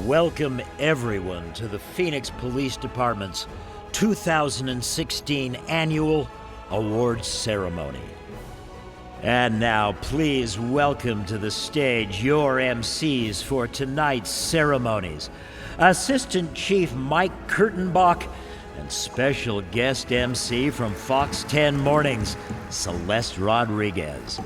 welcome everyone to the Phoenix Police Department's 2016 Annual Awards Ceremony. And now, please welcome to the stage your MCs for tonight's ceremonies. Assistant Chief Mike Kurtenbach and special guest MC from Fox 10 Mornings, Celeste Rodriguez.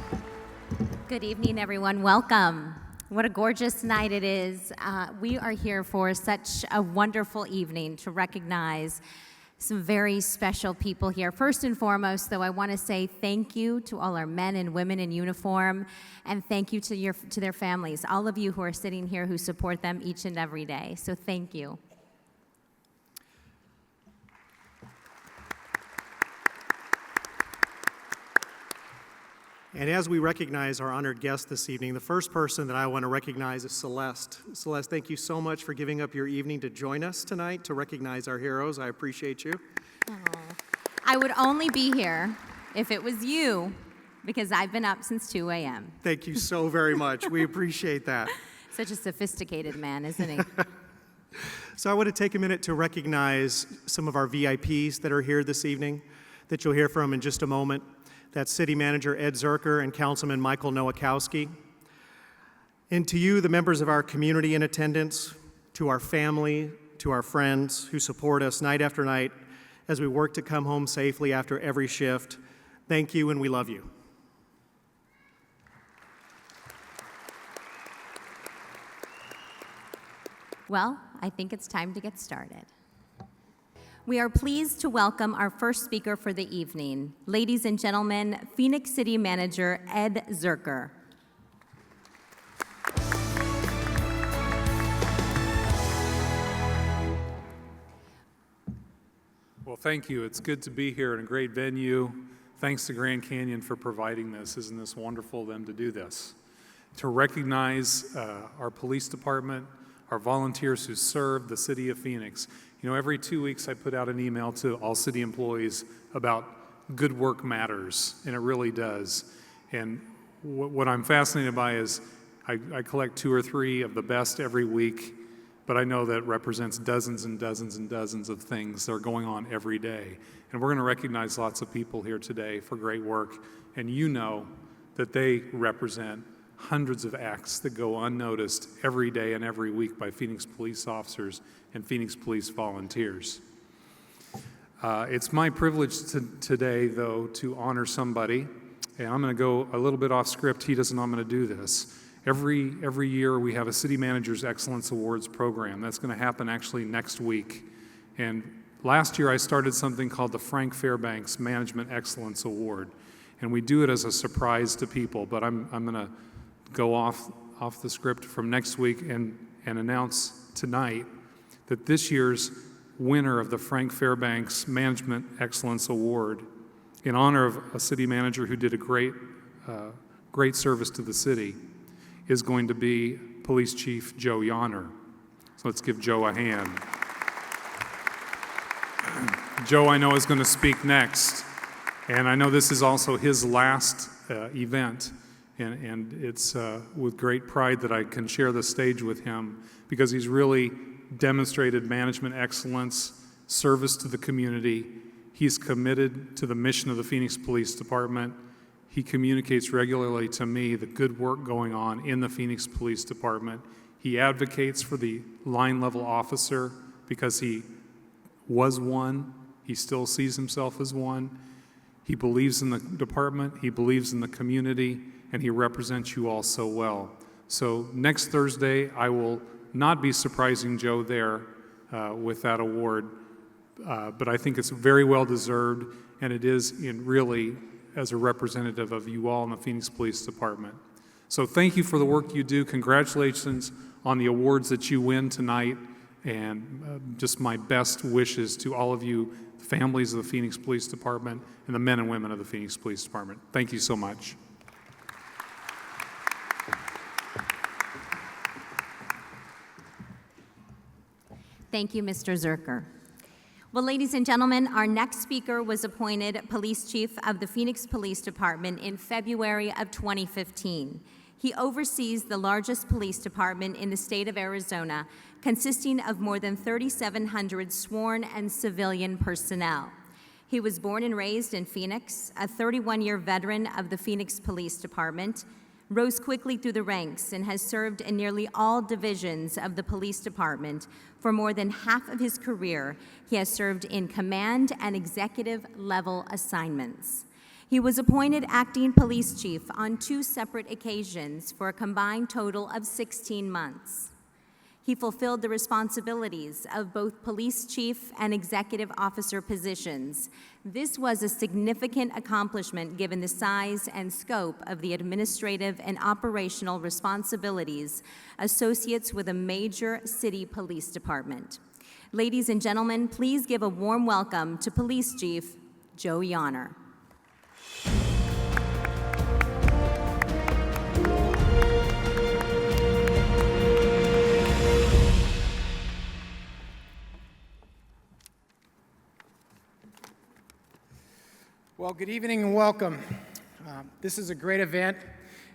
Good evening, everyone. Welcome. What a gorgeous night it is. We are here for such a wonderful evening to recognize some very special people here. First and foremost, though, I want to say thank you to all our men and women in uniform, and thank you to their families, all of you who are sitting here who support them each and every day. So thank you. And as we recognize our honored guest this evening, the first person that I want to recognize is Celeste. Celeste, thank you so much for giving up your evening to join us tonight to recognize our heroes. I appreciate you. Oh, I would only be here if it was you, because I've been up since 2 a.m. Thank you so very much. We appreciate that. Such a sophisticated man, isn't he? So I want to take a minute to recognize some of our VIPs that are here this evening that you'll hear from in just a moment. That's City Manager Ed Zerker and Councilman Michael Nowakowski. And to you, the members of our community in attendance, to our family, to our friends who support us night after night as we work to come home safely after every shift, thank you and we love you. Well, I think it's time to get started. We are pleased to welcome our first speaker for the evening. Ladies and gentlemen, Phoenix City Manager Ed Zerker. Well, thank you. It's good to be here in a great venue. Thanks to Grand Canyon for providing this. Isn't this wonderful of them to do this? To recognize our police department, our volunteers who serve the city of Phoenix. You know, every 2 weeks I put out an email to all city employees about good work matters, and it really does. And what I'm fascinated by is I collect 2 or 3 of the best every week, but I know that represents dozens and dozens and dozens of things that are going on every day. And we're going to recognize lots of people here today for great work, and you know that they represent hundreds of acts that go unnoticed every day and every week by Phoenix police officers and Phoenix police volunteers. It's my privilege today, though, to honor somebody, and I'm going to go a little bit off script. He doesn't know I'm going to do this. Every year we have a City Manager's Excellence Awards program. That's going to happen actually next week. And last year I started something called the Frank Fairbanks Management Excellence Award, and we do it as a surprise to people, but I'm going to go off the script from next week and announce tonight that this year's winner of the Frank Fairbanks Management Excellence Award, in honor of a city manager who did a great service to the city, is going to be Police Chief Joe Yonner. So let's give Joe a hand. Joe, I know, is going to speak next, and I know this is also his last event. And it's with great pride that I can share the stage with him, because he's really demonstrated management excellence, service to the community. He's committed to the mission of the Phoenix Police Department. He communicates regularly to me the good work going on in the Phoenix Police Department. He advocates for the line level officer because he was one. He still sees himself as one. He believes in the department. He believes in the community. And he represents you all so well. So next Thursday, I will not be surprising Joe there with that award, but I think it's very well deserved, and it is really as a representative of you all in the Phoenix Police Department. So thank you for the work you do. Congratulations on the awards that you win tonight, and just my best wishes to all of you, families of the Phoenix Police Department, and the men and women of the Phoenix Police Department. Thank you so much. Thank you, Mr. Zerker. Well, ladies and gentlemen, our next speaker was appointed Police Chief of the Phoenix Police Department in February of 2015. He oversees the largest police department in the state of Arizona, consisting of more than 3,700 sworn and civilian personnel. He was born and raised in Phoenix, a 31-year veteran of the Phoenix Police Department, rose quickly through the ranks, and has served in nearly all divisions of the police department. For more than half of his career, he has served in command and executive level assignments. He was appointed acting police chief on 2 separate occasions for a combined total of 16 months. He fulfilled the responsibilities of both police chief and executive officer positions. This was a significant accomplishment given the size and scope of the administrative and operational responsibilities associated with a major city police department. Ladies and gentlemen, please give a warm welcome to Police Chief Joe Yonner. Well, good evening and welcome. This is a great event,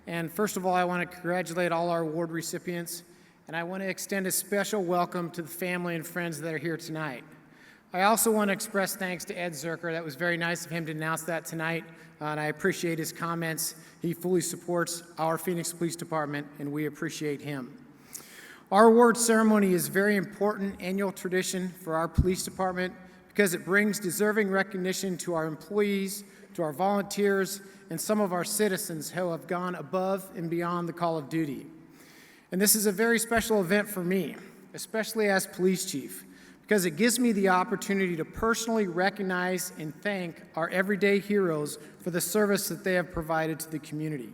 and first of all, I want to congratulate all our award recipients, and I want to extend a special welcome to the family and friends that are here tonight. I also want to express thanks to Ed Zerker. That was very nice of him to announce that tonight, and I appreciate his comments. He fully supports our Phoenix Police Department, and we appreciate him. Our award ceremony is a very important annual tradition for our police department because it brings deserving recognition to our employees, to our volunteers, and some of our citizens who have gone above and beyond the call of duty. And this is a very special event for me, especially as police chief, because it gives me the opportunity to personally recognize and thank our everyday heroes for the service that they have provided to the community.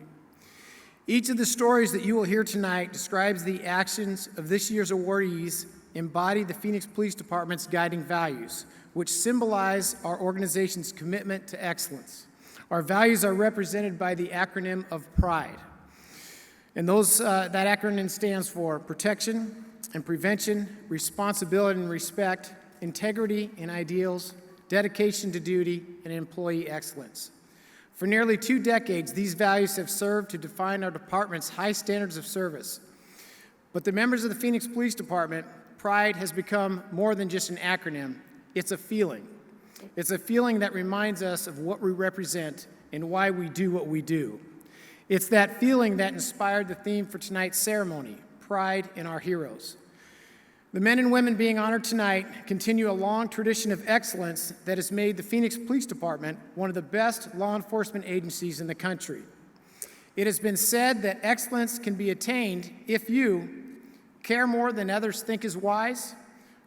Each of the stories that you will hear tonight describes the actions of this year's awardees embody the Phoenix Police Department's guiding values, which symbolize our organization's commitment to excellence. Our values are represented by the acronym of PRIDE. And that acronym stands for protection and prevention, responsibility and respect, integrity and ideals, dedication to duty, and employee excellence. For nearly 2 decades, these values have served to define our department's high standards of service. But the members of the Phoenix Police Department, PRIDE has become more than just an acronym. It's a feeling. It's a feeling that reminds us of what we represent and why we do what we do. It's that feeling that inspired the theme for tonight's ceremony, Pride in Our Heroes. The men and women being honored tonight continue a long tradition of excellence that has made the Phoenix Police Department one of the best law enforcement agencies in the country. It has been said that excellence can be attained if you care more than others think is wise,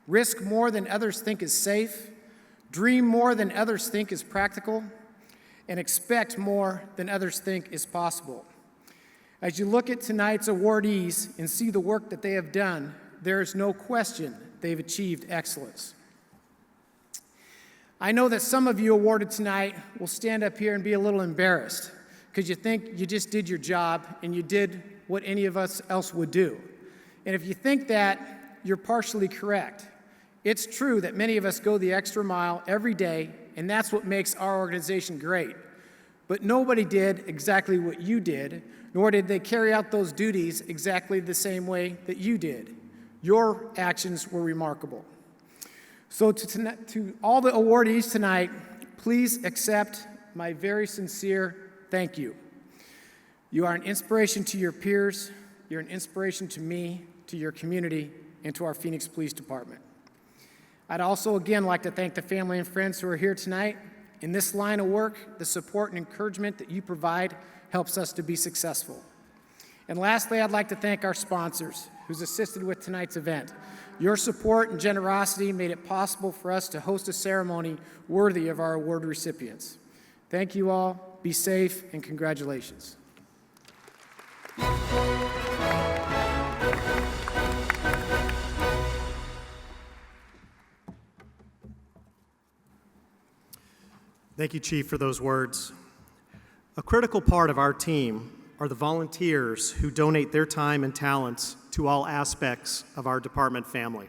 risk more than others think is safe, dream more than others think is practical, and expect more than others think is possible. As you look at tonight's awardees and see the work that they have done, there is no question they've achieved excellence. I know that some of you awarded tonight will stand up here and be a little embarrassed because you think you just did your job and you did what any of us else would do. And if you think that, you're partially correct. It's true that many of us go the extra mile every day, and that's what makes our organization great. But nobody did exactly what you did, nor did they carry out those duties exactly the same way that you did. Your actions were remarkable. So to all the awardees tonight, please accept my very sincere thank you. You are an inspiration to your peers, you're an inspiration to me, to your community, and to our Phoenix Police Department. I'd also again like to thank the family and friends who are here tonight. In this line of work, the support and encouragement that you provide helps us to be successful. And lastly, I'd like to thank our sponsors who's assisted with tonight's event. Your support and generosity made it possible for us to host a ceremony worthy of our award recipients. Thank you all, be safe, and congratulations. Thank you, Chief, for those words. A critical part of our team are the volunteers who donate their time and talents to all aspects of our department family.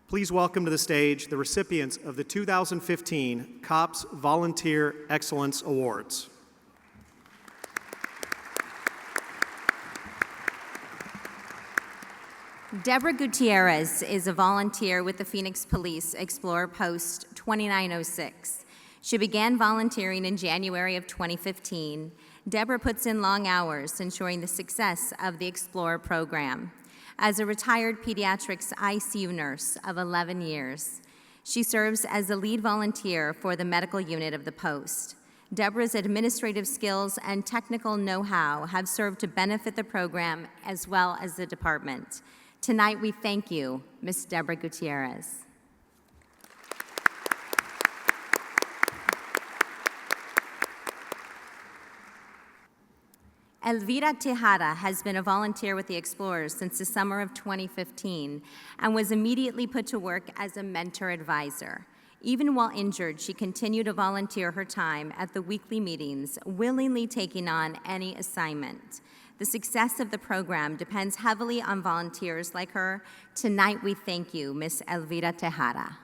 Please welcome to the stage the recipients of the 2015 COPS Volunteer Excellence Awards. Deborah Gutierrez is a volunteer with the Phoenix Police Explorer Post 2906. She began volunteering in January of 2015. Deborah puts in long hours ensuring the success of the Explorer program. As a retired pediatrics ICU nurse of 11 years, she serves as the lead volunteer for the medical unit of the Post. Deborah's administrative skills and technical know-how have served to benefit the program as well as the department. Tonight, we thank you, Ms. Deborah Gutierrez. Elvira Tejada has been a volunteer with the Explorers since the summer of 2015 and was immediately put to work as a mentor advisor. Even while injured, she continued to volunteer her time at the weekly meetings, willingly taking on any assignment. The success of the program depends heavily on volunteers like her. Tonight, we thank you, Ms. Elvira Tejada.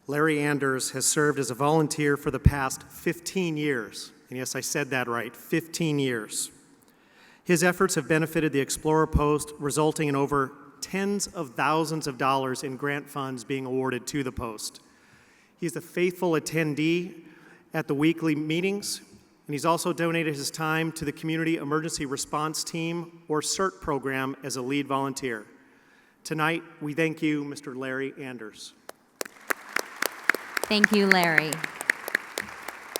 Larry Anders has served as a volunteer for the past 15 years. And yes, I said that right, 15 years. His efforts have benefited the Explorer Post, resulting in over tens of thousands of dollars in grant funds being awarded to the Post. He's a faithful attendee at the weekly meetings, and he's also donated his time to the Community Emergency Response Team, or CERT program, as a lead volunteer. Tonight, we thank you, Mr. Larry Anders. Thank you, Larry.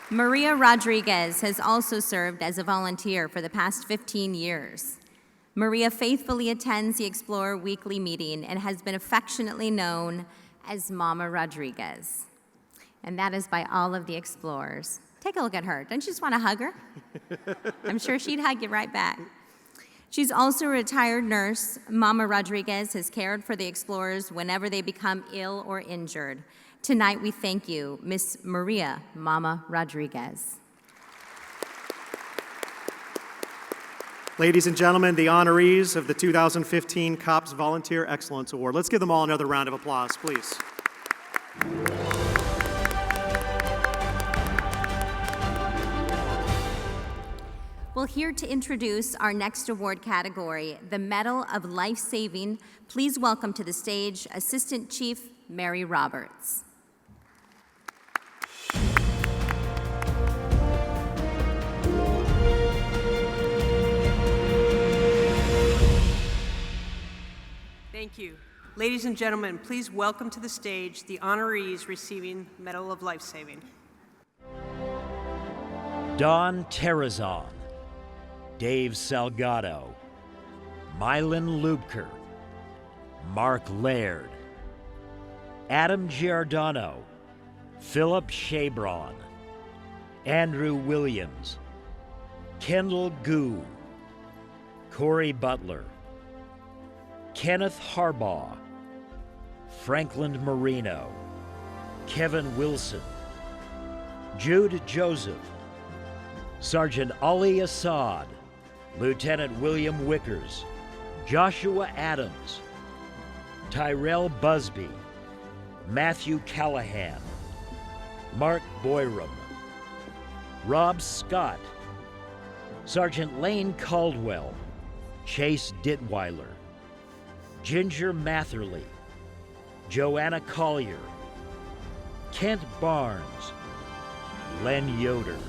Maria Rodriguez has also served as a volunteer for the past 15 years. Maria faithfully attends the Explorer weekly meeting and has been affectionately known as Mama Rodriguez. And that is by all of the Explorers. Take a look at her. Don't you just want to hug her? I'm sure she'd hug you right back. She's also a retired nurse. Mama Rodriguez has cared for the Explorers whenever they become ill or injured. Tonight, we thank you, Miss Maria Mama Rodriguez. Ladies and gentlemen, the honorees of the 2015 COPS Volunteer Excellence Award. Let's give them all another round of applause, please. Well, here to introduce our next award category, the Medal of Life Saving, please welcome to the stage Assistant Chief Mary Roberts. Thank you. Ladies and gentlemen, please welcome to the stage the honorees receiving Medal of Life Saving. Don Terrazon, Dave Salgado, Mylan Lubker, Mark Laird, Adam Giordano, Philip Chabron, Andrew Williams, Kendall Gu, Corey Butler, Kenneth Harbaugh, Franklin Marino, Kevin Wilson, Jude Joseph, Sergeant Ali Assad, Lieutenant William Wickers, Joshua Adams, Tyrell Busby, Matthew Callahan, Mark Boyram, Rob Scott, Sergeant Lane Caldwell, Chase Ditweiler, Ginger Matherly, Joanna Collier, Kent Barnes, Len Yoder,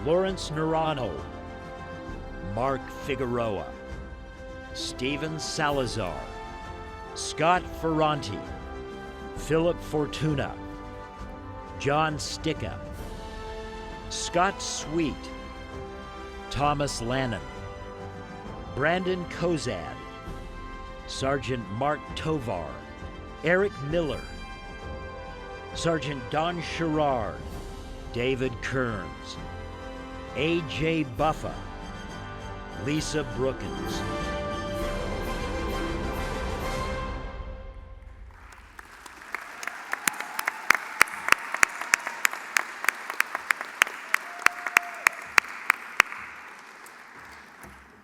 Lawrence Nerano, Mark Figueroa, Stephen Salazar, Scott Ferranti, Philip Fortuna, John Sticka, Scott Sweet, Thomas Lannon, Brandon Kozad, Sergeant Mark Tovar, Eric Miller, Sergeant Don Sherrard, David Kearns, A.J. Buffa, Lisa Brookins.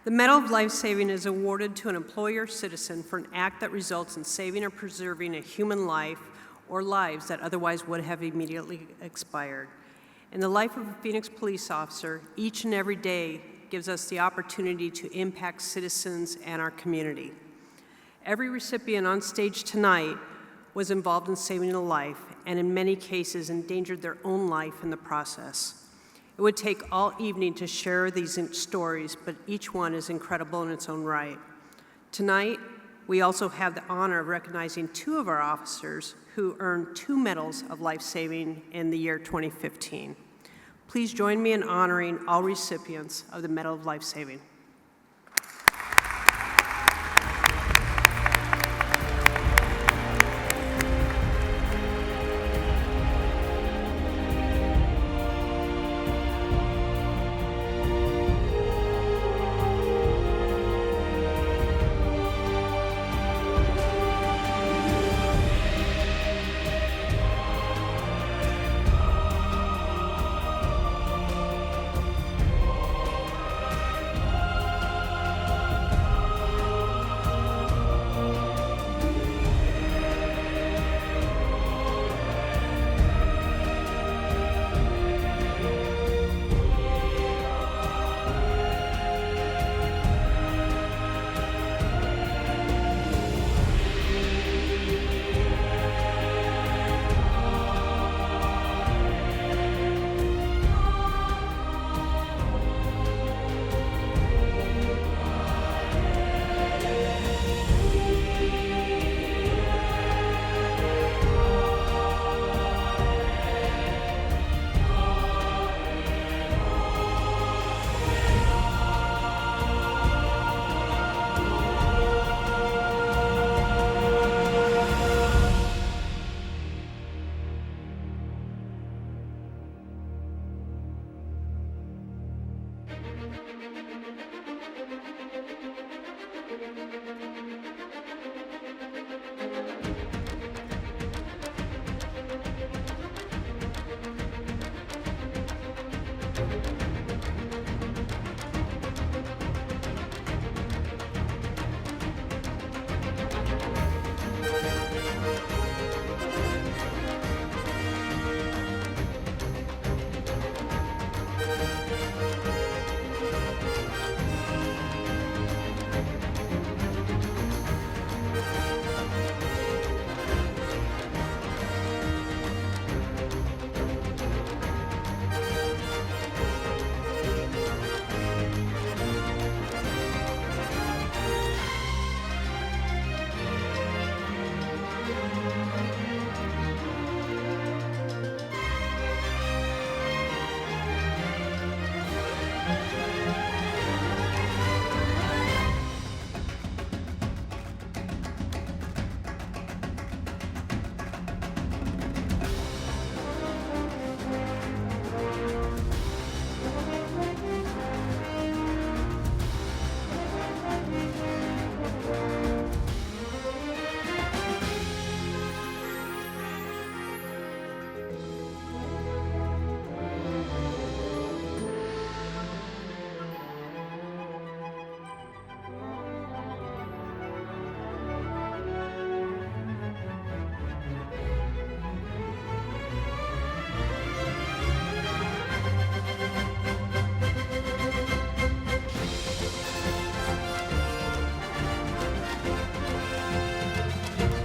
The Medal of Life Saving is awarded to an employer or citizen for an act that results in saving or preserving a human life or lives that otherwise would have immediately expired. In the life of a Phoenix police officer, each and every day gives us the opportunity to impact citizens and our community. Every recipient on stage tonight was involved in saving a life, and in many cases endangered their own life in the process. It would take all evening to share these stories, but each one is incredible in its own right. Tonight, we also have the honor of recognizing 2 of our officers who earned 2 medals of life-saving in the year 2015. Please join me in honoring all recipients of the Medal of Life-Saving.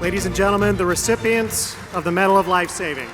Ladies and gentlemen, the recipients of the Medal of Life-Saving.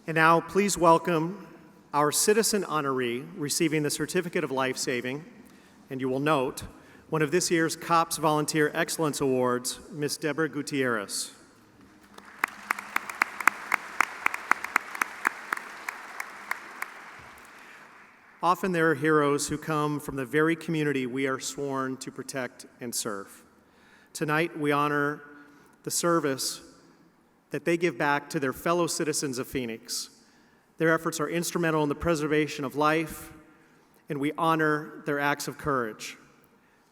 And now, please welcome our citizen honoree receiving the Certificate of Life-Saving. And you will note, one of this year's COPS Volunteer Excellence Awards, Ms. Deborah Gutierrez. Often there are heroes who come from the very community we are sworn to protect and serve. Tonight, we honor the service that they give back to their fellow citizens of Phoenix. Their efforts are instrumental in the preservation of life, and we honor their acts of courage.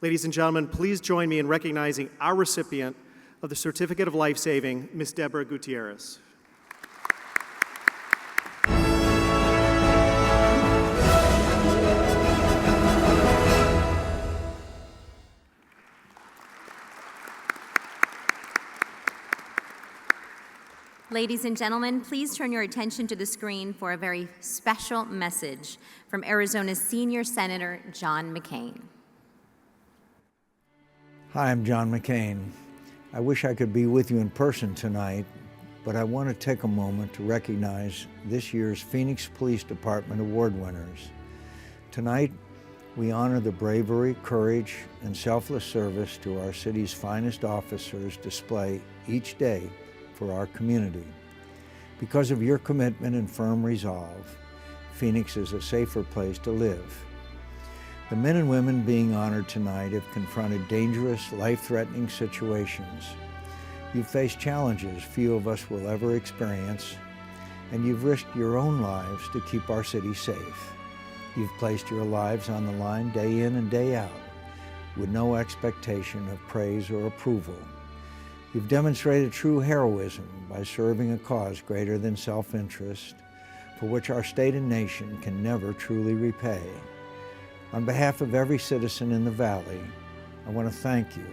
Ladies and gentlemen, please join me in recognizing our recipient of the Certificate of Life Saving, Ms. Deborah Gutierrez. Ladies and gentlemen, please turn your attention to the screen for a very special message from Arizona's Senior Senator John McCain. Hi, I'm John McCain. I wish I could be with you in person tonight, but I want to take a moment to recognize this year's Phoenix Police Department Award winners. Tonight, we honor the bravery, courage, and selfless service to our city's finest officers display each day for our community. Because of your commitment and firm resolve, Phoenix is a safer place to live. The men and women being honored tonight have confronted dangerous, life-threatening situations. You've faced challenges few of us will ever experience, and you've risked your own lives to keep our city safe. You've placed your lives on the line day in and day out, with no expectation of praise or approval. You've demonstrated true heroism by serving a cause greater than self-interest, for which our state and nation can never truly repay. On behalf of every citizen in the Valley, I want to thank you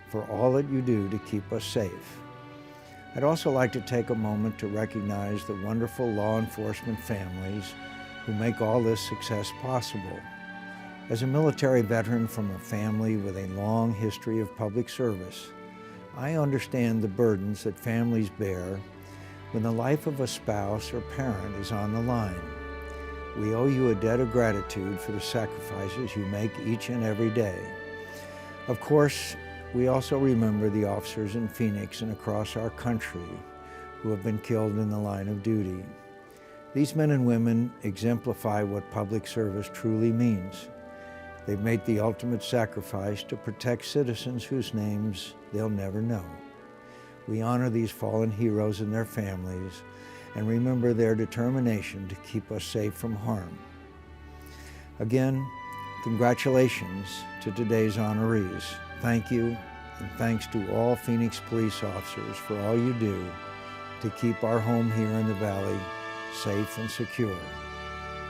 for all that you do to keep us safe. I'd also like to take a moment to recognize the wonderful law enforcement families who make all this success possible. As a military veteran from a family with a long history of public service, I understand the burdens that families bear when the life of a spouse or parent is on the line. We owe you a debt of gratitude for the sacrifices you make each and every day. Of course, we also remember the officers in Phoenix and across our country who have been killed in the line of duty. These men and women exemplify what public service truly means. They've made the ultimate sacrifice to protect citizens whose names they'll never know. We honor these fallen heroes and their families and remember their determination to keep us safe from harm. Again, congratulations to today's honorees. Thank you, and thanks to all Phoenix police officers for all you do to keep our home here in the Valley safe and secure.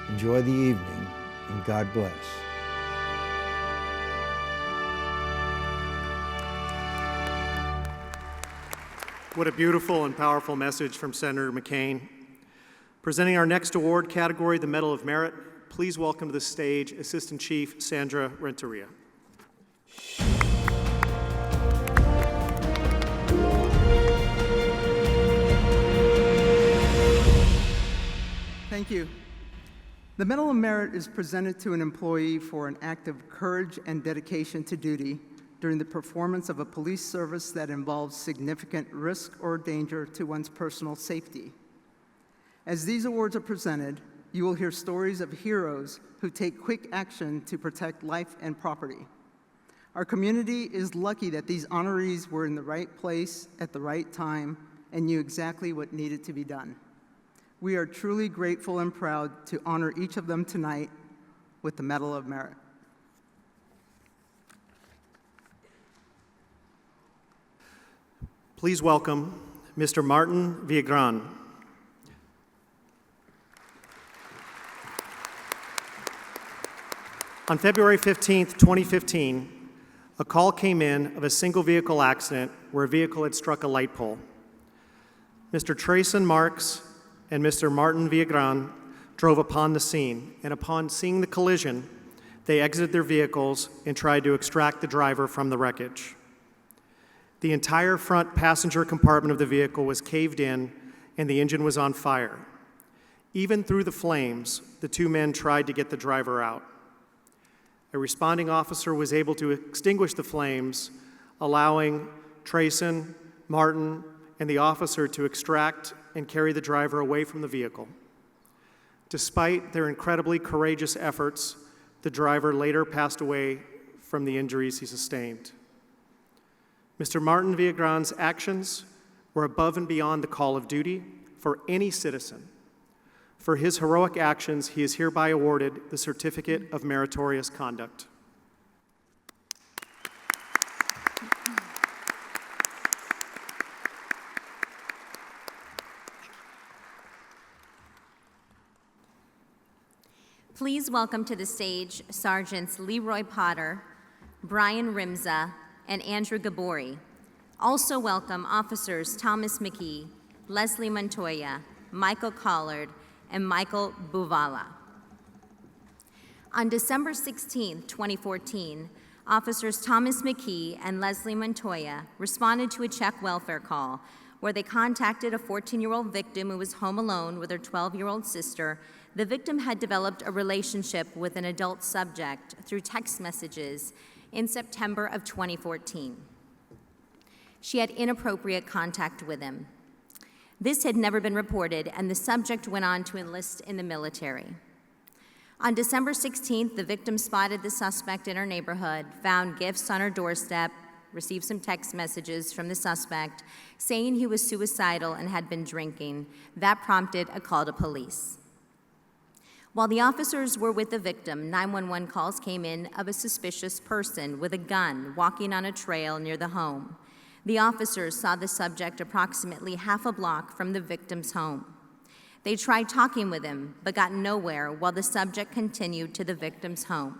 Enjoy the evening, and God bless. What a beautiful and powerful message from Senator McCain. Presenting our next award category, the Medal of Merit, please welcome to the stage Assistant Chief Sandra Renteria. Thank you. The Medal of Merit is presented to an employee for an act of courage and dedication to duty during the performance of a police service that involves significant risk or danger to one's personal safety. As these awards are presented, you will hear stories of heroes who take quick action to protect life and property. Our community is lucky that these honorees were in the right place at the right time and knew exactly what needed to be done. We are truly grateful and proud to honor each of them tonight with the Medal of Merit. Please welcome Mr. Martin Villagran. On February 15, 2015, a call came in of a single vehicle accident where a vehicle had struck a light pole. Mr. Trayson Marks and Mr. Martin Villagran drove upon the scene, and upon seeing the collision, they exited their vehicles and tried to extract the driver from the wreckage. The entire front passenger compartment of the vehicle was caved in and the engine was on fire. Even through the flames, the two men tried to get the driver out. A responding officer was able to extinguish the flames, allowing Trayson, Martin, and the officer to extract and carry the driver away from the vehicle. Despite their incredibly courageous efforts, the driver later passed away from the injuries he sustained. Mr. Martin Villagran's actions were above and beyond the call of duty for any citizen. For his heroic actions, he is hereby awarded the Certificate of Meritorious Conduct. Please welcome to the stage Sergeants Leroy Potter, Brian Rimza, and Andrew Gabori. Also welcome Officers Thomas McKee, Leslie Montoya, Michael Collard, and Michael Buvala. On December 16, 2014, Officers Thomas McKee and Leslie Montoya responded to a Czech welfare call where they contacted a 14-year-old victim who was home alone with her 12-year-old sister. The victim had developed a relationship with an adult subject through text messages in September of 2014. She had inappropriate contact with him. This had never been reported, and the subject went on to enlist in the military. On December 16th, the victim spotted the suspect in her neighborhood, found gifts on her doorstep, received some text messages from the suspect saying he was suicidal and had been drinking. That prompted a call to police. While the officers were with the victim, 911 calls came in of a suspicious person with a gun walking on a trail near the home. The officers saw the subject approximately half a block from the victim's home. They tried talking with him, but got nowhere while the subject continued to the victim's home.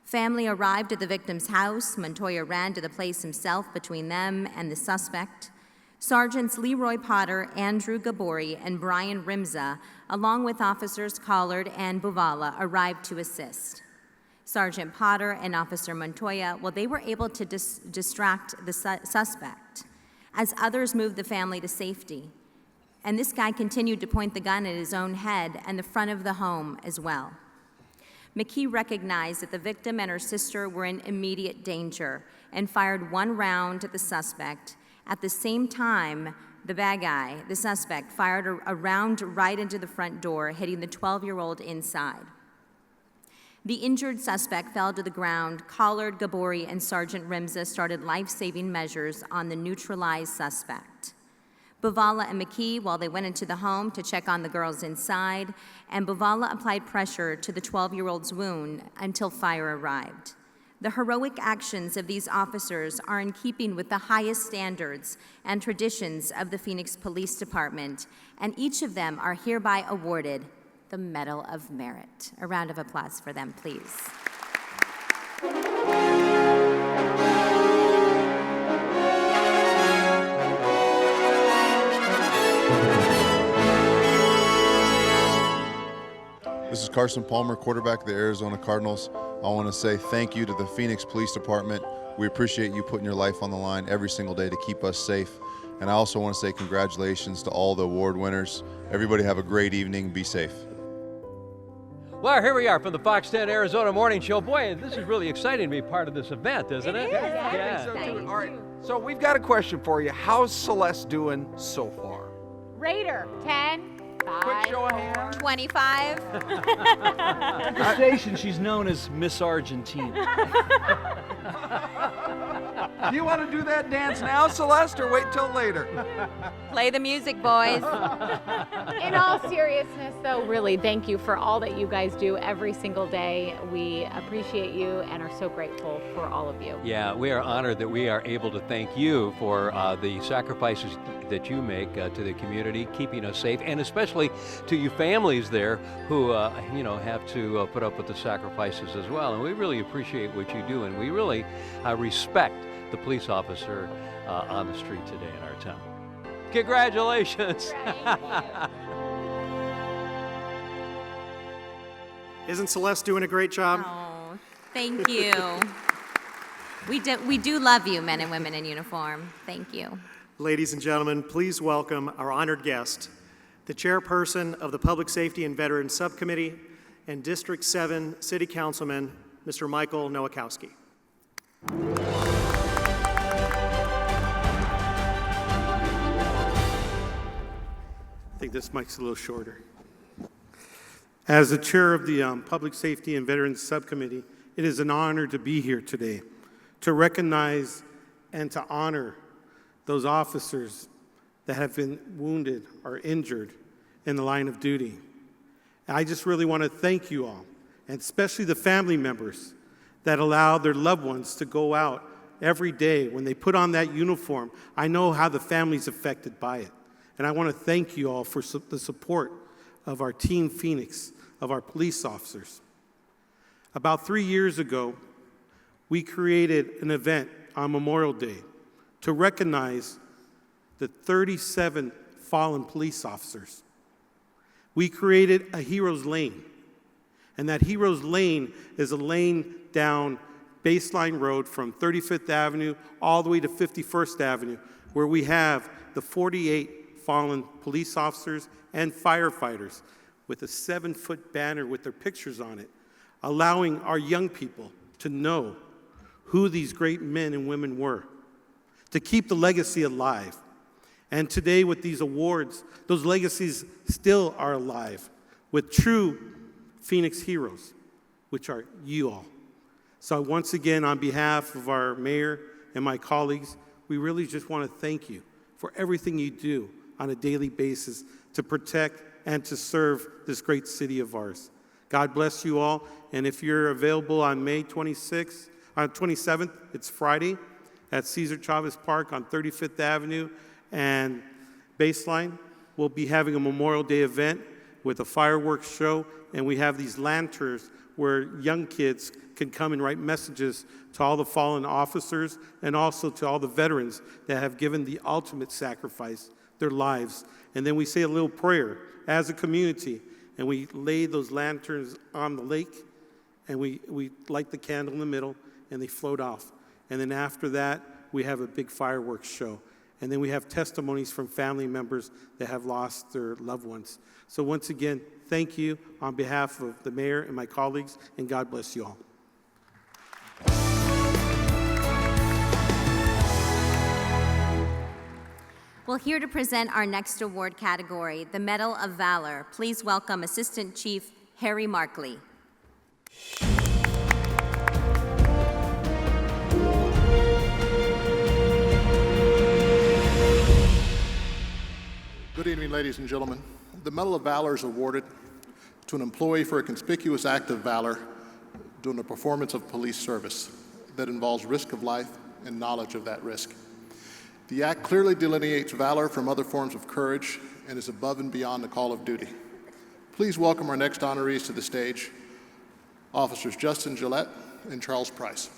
Family arrived at the victim's house. Montoya ran to the place himself between them and the suspect. Sergeants Leroy Potter, Andrew Gabori, and Brian Rimza, along with Officers Collard and Buvala, arrived to assist. Sergeant Potter and Officer Montoya, they were able to distract the suspect as others moved the family to safety. And this guy continued to point the gun at his own head and the front of the home as well. McKee recognized that the victim and her sister were in immediate danger and fired one round at the suspect. At the same time, the bad guy, the suspect, fired a round right into the front door, hitting the 12-year-old inside. The injured suspect fell to the ground. Collard, Gabori, and Sergeant Rimza started life-saving measures on the neutralized suspect. Buvala and McKee, they went into the home to check on the girls inside, and Buvala applied pressure to the 12-year-old's wound until fire arrived. The heroic actions of these officers are in keeping with the highest standards and traditions of the Phoenix Police Department, and each of them are hereby awarded the Medal of Merit. A round of applause for them, please. This is Carson Palmer, quarterback of the Arizona Cardinals. I want to say thank you to the Phoenix Police Department. We appreciate you putting your life on the line every single day to keep us safe. And I also want to say congratulations to all the award winners. Everybody have a great evening. Be safe. Well, here we are from the Fox 10 Arizona Morning Show. Boy, this is really exciting to be part of this event, isn't it? It is. Yeah. So too. All right, so we've got a question for you. How's Celeste doing so far? Raider, 10, 5, Quick show of hands. 25. At the station, she's known as Miss Argentina. Do you want to do that dance now, Celeste, or wait till later? Play the music, boys. In all seriousness, though, really, thank you for all that you guys do every single day. We appreciate you and are so grateful for all of you. Yeah, we are honored that we are able to thank you for the sacrifices that you make to the community, keeping us safe, and especially to you families there who, have to put up with the sacrifices as well. And we really appreciate what you do, and we really respect the police officer on the street today in our town. Congratulations. Isn't Celeste doing a great job? Oh, thank you. We do love you, men and women in uniform. Thank you. Ladies and gentlemen, please welcome our honored guest, the chairperson of the Public Safety and Veterans Subcommittee and District 7 City Councilman, Mr. Michael Nowakowski. I think this mic's a little shorter. As the chair of the Public Safety and Veterans Subcommittee, it is an honor to be here today to recognize and to honor those officers that have been wounded or injured in the line of duty. I just really want to thank you all, and especially the family members that allow their loved ones to go out every day. When they put on that uniform, I know how the family's affected by it. And I want to thank you all for the support of our Team Phoenix, of our police officers. About 3 years ago, we created an event on Memorial Day to recognize the 37 fallen police officers. We created a Heroes Lane, and that Heroes Lane is a lane down Baseline Road from 35th Avenue all the way to 51st Avenue, where we have the 48 fallen police officers and firefighters with a 7-foot banner with their pictures on it, allowing our young people to know who these great men and women were, to keep the legacy alive. And today with these awards, those legacies still are alive with true Phoenix heroes, which are you all. So once again, on behalf of our mayor and my colleagues, we really just want to thank you for everything you do on a daily basis to protect and to serve this great city of ours. God bless you all. And if you're available on May 27th, it's Friday, at Cesar Chavez Park on 35th Avenue and Baseline, we'll be having a Memorial Day event with a fireworks show, and we have these lanterns where young kids can come and write messages to all the fallen officers and also to all the veterans that have given the ultimate sacrifice, their lives. And then we say a little prayer as a community, and we lay those lanterns on the lake, and we light the candle in the middle, and they float off. And then after that, we have a big fireworks show. And then we have testimonies from family members that have lost their loved ones. So once again, thank you on behalf of the mayor and my colleagues, and God bless you all. Well, here to present our next award category, the Medal of Valor, please welcome Assistant Chief Harry Markley. Good evening, ladies and gentlemen. The Medal of Valor is awarded to an employee for a conspicuous act of valor during the performance of police service that involves risk of life and knowledge of that risk. The act clearly delineates valor from other forms of courage and is above and beyond the call of duty. Please welcome our next honorees to the stage, Officers Justin Gillette and Charles Price.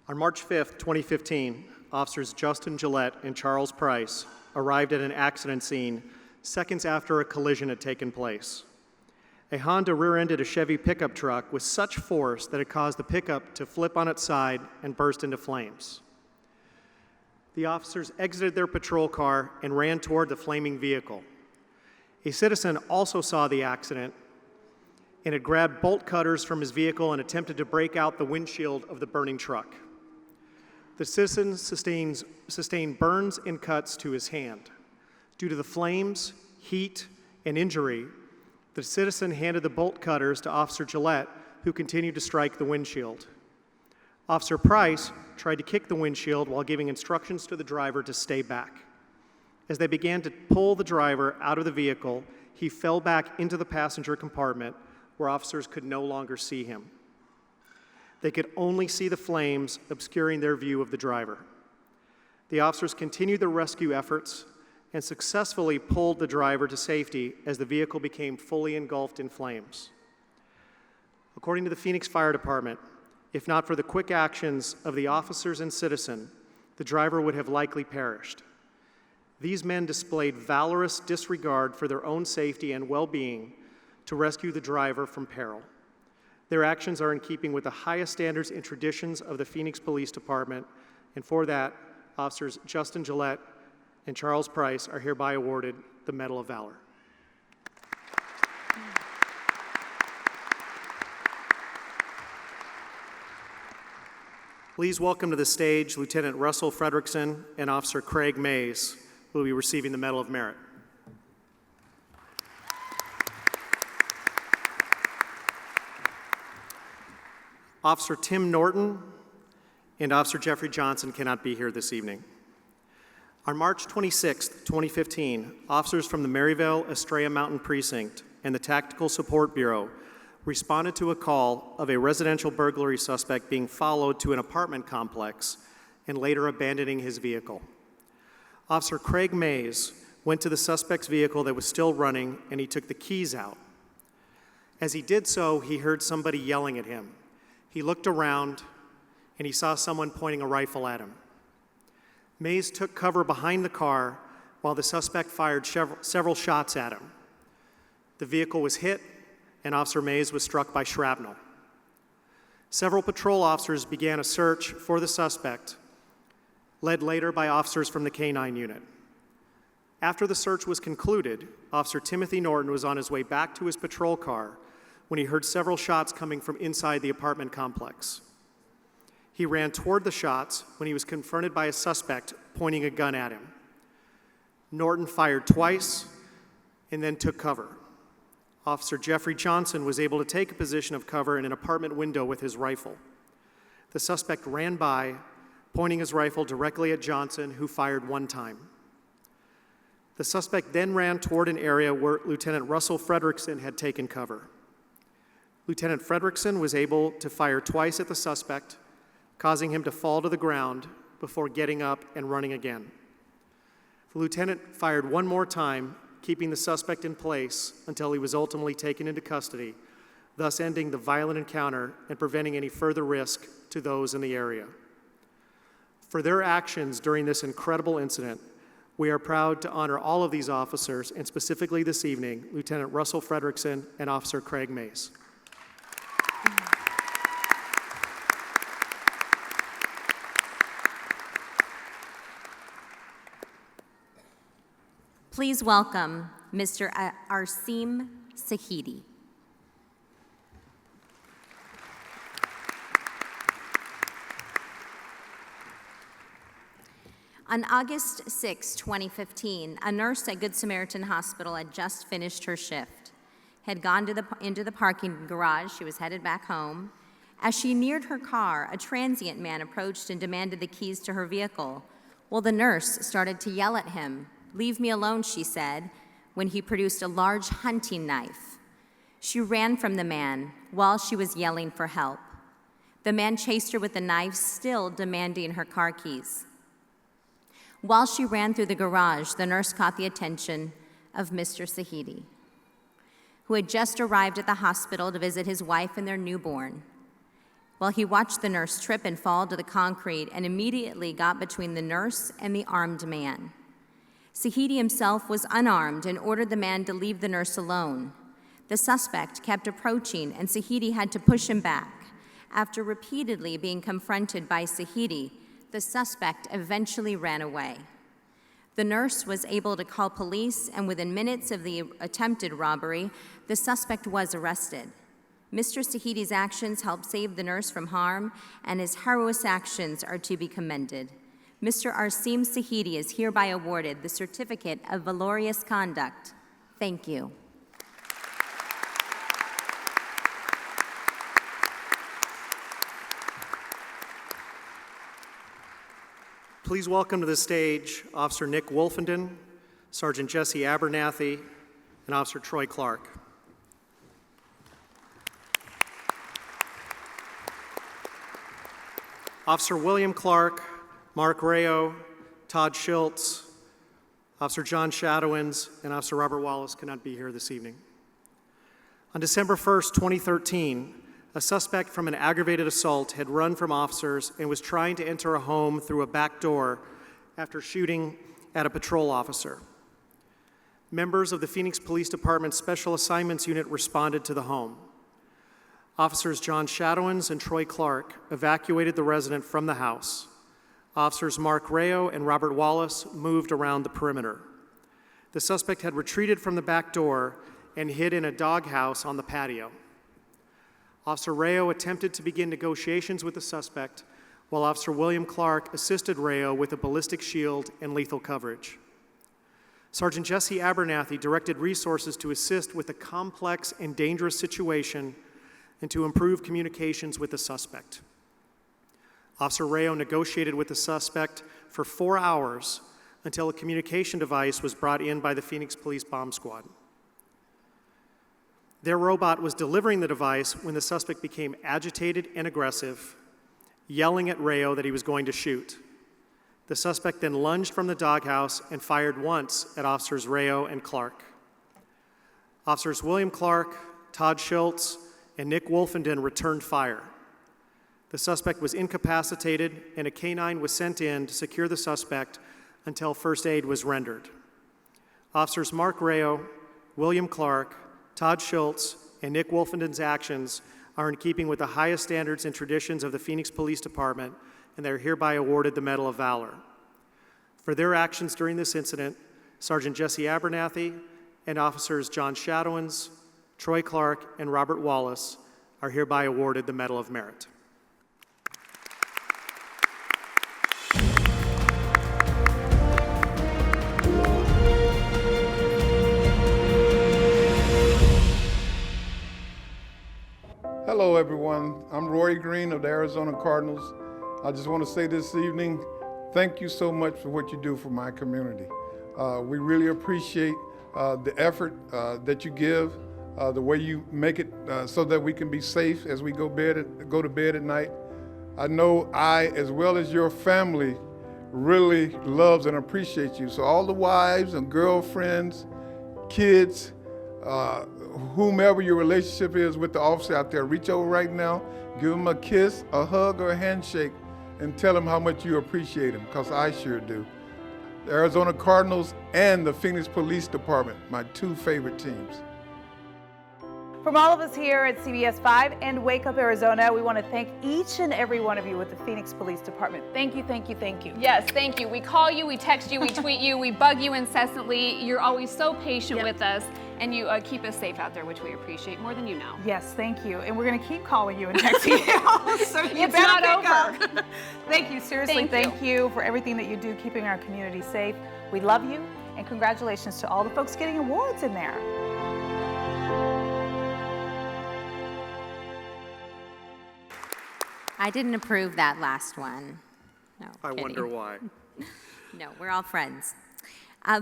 On March 5th, 2015, Officers Justin Gillette and Charles Price arrived at an accident scene seconds after a collision had taken place. A Honda rear-ended a Chevy pickup truck with such force that it caused the pickup to flip on its side and burst into flames. The officers exited their patrol car and ran toward the flaming vehicle. A citizen also saw the accident and had grabbed bolt cutters from his vehicle and attempted to break out the windshield of the burning truck. The citizen sustained burns and cuts to his hand. Due to the flames, heat, and injury, the citizen handed the bolt cutters to Officer Gillette, who continued to strike the windshield. Officer Price tried to kick the windshield while giving instructions to the driver to stay back. As they began to pull the driver out of the vehicle, he fell back into the passenger compartment where officers could no longer see him. They could only see the flames obscuring their view of the driver. The officers continued their rescue efforts and successfully pulled the driver to safety as the vehicle became fully engulfed in flames. According to the Phoenix Fire Department, if not for the quick actions of the officers and citizen, the driver would have likely perished. These men displayed valorous disregard for their own safety and well-being to rescue the driver from peril. Their actions are in keeping with the highest standards and traditions of the Phoenix Police Department, and for that, Officers Justin Gillette and Charles Price are hereby awarded the Medal of Valor. Please welcome to the stage Lieutenant Russell Fredrickson and Officer Craig Mays, who will be receiving the Medal of Merit. Officer Tim Norton and Officer Jeffrey Johnson cannot be here this evening. On March 26, 2015, officers from the Maryvale Estrella Mountain Precinct and the Tactical Support Bureau responded to a call of a residential burglary suspect being followed to an apartment complex and later abandoning his vehicle. Officer Craig Mays went to the suspect's vehicle that was still running, and he took the keys out. As he did so, he heard somebody yelling at him. He looked around, and he saw someone pointing a rifle at him. Mays took cover behind the car while the suspect fired several shots at him. The vehicle was hit, and Officer Mays was struck by shrapnel. Several patrol officers began a search for the suspect, led later by officers from the K-9 unit. After the search was concluded, Officer Timothy Norton was on his way back to his patrol car when he heard several shots coming from inside the apartment complex. He ran toward the shots when he was confronted by a suspect pointing a gun at him. Norton fired twice and then took cover. Officer Jeffrey Johnson was able to take a position of cover in an apartment window with his rifle. The suspect ran by, pointing his rifle directly at Johnson, who fired one time. The suspect then ran toward an area where Lieutenant Russell Fredrickson had taken cover. Lieutenant Fredrickson was able to fire twice at the suspect, causing him to fall to the ground before getting up and running again. The lieutenant fired one more time, keeping the suspect in place until he was ultimately taken into custody, thus ending the violent encounter and preventing any further risk to those in the area. For their actions during this incredible incident, we are proud to honor all of these officers, and specifically this evening, Lieutenant Russell Fredrickson and Officer Craig Mays. Please welcome Mr. Arsim Sahidi. On August 6, 2015, a nurse at Good Samaritan Hospital had just finished her shift, had gone into the parking garage. She was headed back home. As she neared her car, a transient man approached and demanded the keys to her vehicle. Well, the nurse started to yell at him. "Leave me alone," she said, when he produced a large hunting knife. She ran from the man while she was yelling for help. The man chased her with the knife, still demanding her car keys. While she ran through the garage, the nurse caught the attention of Mr. Sahidi, who had just arrived at the hospital to visit his wife and their newborn. Well, he watched the nurse trip and fall to the concrete and immediately got between the nurse and the armed man. Sahidi himself was unarmed and ordered the man to leave the nurse alone. The suspect kept approaching, and Sahidi had to push him back. After repeatedly being confronted by Sahidi, the suspect eventually ran away. The nurse was able to call police, and within minutes of the attempted robbery, the suspect was arrested. Mr. Sahidi's actions helped save the nurse from harm, and his heroic actions are to be commended. Mr. Arsim Sahidi is hereby awarded the Certificate of Valorous Conduct. Thank you. Please welcome to the stage Officer Nick Wolfenden, Sergeant Jesse Abernathy, and Officer Troy Clark. Officer William Clark, Mark Rayo, Todd Schultz, Officer John Shadowins, and Officer Robert Wallace cannot be here this evening. On December 1st, 2013, a suspect from an aggravated assault had run from officers and was trying to enter a home through a back door after shooting at a patrol officer. Members of the Phoenix Police Department Special Assignments Unit responded to the home. Officers John Shadowins and Troy Clark evacuated the resident from the house. Officers Mark Rayo and Robert Wallace moved around the perimeter. The suspect had retreated from the back door and hid in a doghouse on the patio. Officer Rayo attempted to begin negotiations with the suspect, while Officer William Clark assisted Rayo with a ballistic shield and lethal coverage. Sergeant Jesse Abernathy directed resources to assist with the complex and dangerous situation and to improve communications with the suspect. Officer Rayo negotiated with the suspect for 4 hours until a communication device was brought in by the Phoenix Police Bomb Squad. Their robot was delivering the device when the suspect became agitated and aggressive, yelling at Rayo that he was going to shoot. The suspect then lunged from the doghouse and fired once at Officers Rayo and Clark. Officers William Clark, Todd Schultz, and Nick Wolfenden returned fire. The suspect was incapacitated, and a canine was sent in to secure the suspect until first aid was rendered. Officers Mark Rayo, William Clark, Todd Schultz, and Nick Wolfenden's actions are in keeping with the highest standards and traditions of the Phoenix Police Department, and they are hereby awarded the Medal of Valor. For their actions during this incident, Sergeant Jesse Abernathy and Officers John Shadowins, Troy Clark, and Robert Wallace are hereby awarded the Medal of Merit. Hello, everyone. I'm Roy Green of the Arizona Cardinals. I just want to say this evening, thank you so much for what you do for my community. We really appreciate the effort that you give, the way you make it so that we can be safe as we go to bed at night. I know I, as well as your family, really loves and appreciates you. So all the wives and girlfriends, kids, whomever your relationship is with the officer out there, reach over right now, give them a kiss, a hug, or a handshake, and tell them how much you appreciate them, because I sure do. The Arizona Cardinals and the Phoenix Police Department, my two favorite teams. From all of us here at CBS 5 and Wake Up Arizona, we want to thank each and every one of you with the Phoenix Police Department. Thank you, thank you, thank you. Yes, thank you. We call you, we text you, we tweet you, we bug you incessantly. You're always so patient with us, and you keep us safe out there, which we appreciate more than you know. Yes, thank you. And we're going to keep calling you and texting you. So you It's better not pick over. up. Thank you, seriously, Thank you for everything that you do, keeping our community safe. We love you, and congratulations to all the folks getting awards in there. I didn't approve that last one. No, I kidding. wonder why. No, we're all friends.